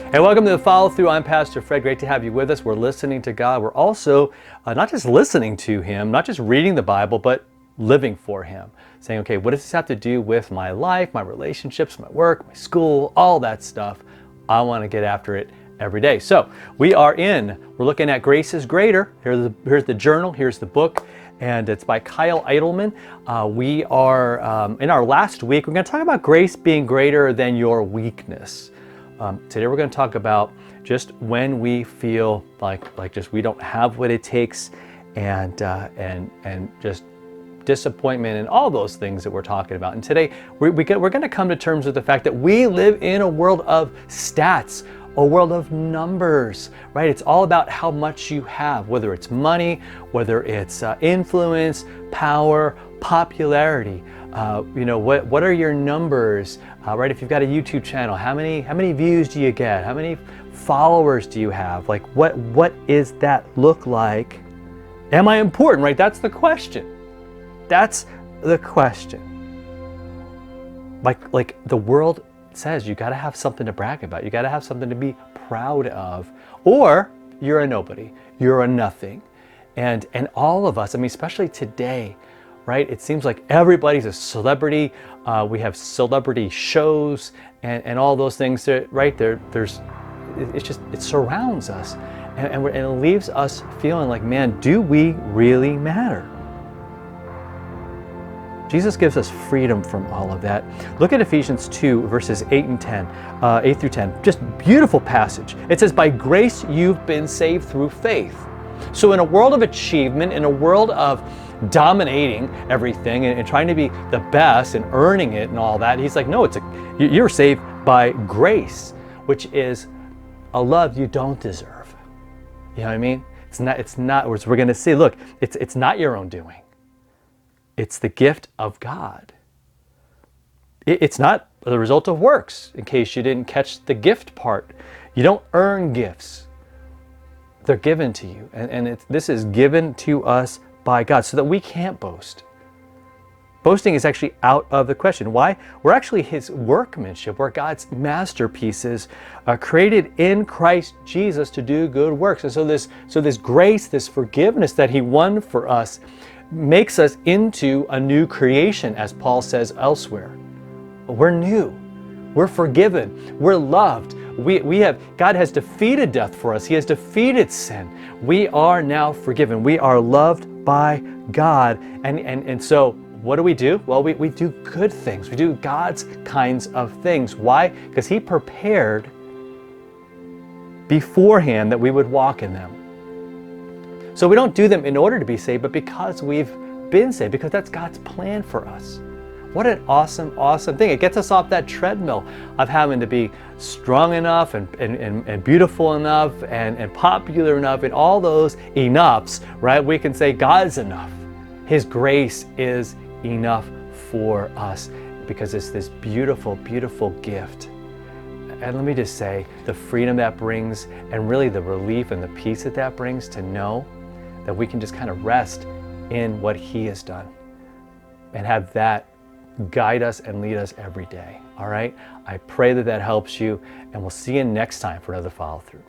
Hey, welcome to the Follow Through. I'm Pastor Fred. Great to have you with us. We're listening to God. We're also not just listening to Him, not just reading the Bible, but living for Him. Saying, okay, what does this have to do with my life, my relationships, my work, my school, all that stuff? I want to get after it every day. So we're looking at Grace is Greater. Here's the journal, here's the book, and it's by Kyle Idleman. We are, in our last week, we're going to talk about grace being greater than your weakness. Today we're going to talk about just when we feel like just we don't have what it takes, and just disappointment and all those things that we're talking about. And today we're going to come to terms with the fact that we live in a world of stats, a world of numbers, right? It's all about how much you have, whether it's money, whether it's influence, power, popularity. What are your numbers, right? If you've got a YouTube channel, how many views do you get? How many followers do you have? Like what is that look like? Am I important, right? That's the question. That's the question. Like the world says, you got to have something to brag about. You got to have something to be proud of, or you're a nobody, you're a nothing. And all of us, I mean, especially today, right? It seems like everybody's a celebrity. We have celebrity shows and all those things that, right? It surrounds us, and it leaves us feeling like, man, do we really matter? Jesus gives us freedom from all of that. Look at Ephesians 2, verses 8 through 10. Just beautiful passage. It says, by grace you've been saved through faith. So in a world of achievement, in a world of dominating everything and trying to be the best and earning it and all that, he's like, no, you're saved by grace, which is a love you don't deserve. You know what I mean? It's not, we're going to see, look, it's not your own doing. It's the gift of God. It's not the result of works, in case you didn't catch the gift part. You don't earn gifts. They're given to you. And this is given to us by God so that we can't boast. Boasting is actually out of the question. Why? We're actually His workmanship. We're God's masterpieces, created in Christ Jesus to do good works. And so this grace, this forgiveness that He won for us, makes us into a new creation, as Paul says elsewhere. We're new. We're forgiven. We're loved. God has defeated death for us. He has defeated sin. We are now forgiven. We are loved by God. And so what do? Well, we do good things. We do God's kinds of things. Why? Because He prepared beforehand that we would walk in them. So we don't do them in order to be saved, but because we've been saved, because that's God's plan for us. What an awesome, awesome thing. It gets us off that treadmill of having to be strong enough and beautiful enough and popular enough and all those enoughs, right? We can say God's enough. His grace is enough for us because it's this beautiful, beautiful gift. And let me just say, the freedom that brings and really the relief and the peace that brings to know that we can just kind of rest in what He has done and have that guide us and lead us every day. All right? I pray that helps you, and we'll see you next time for another Follow Through.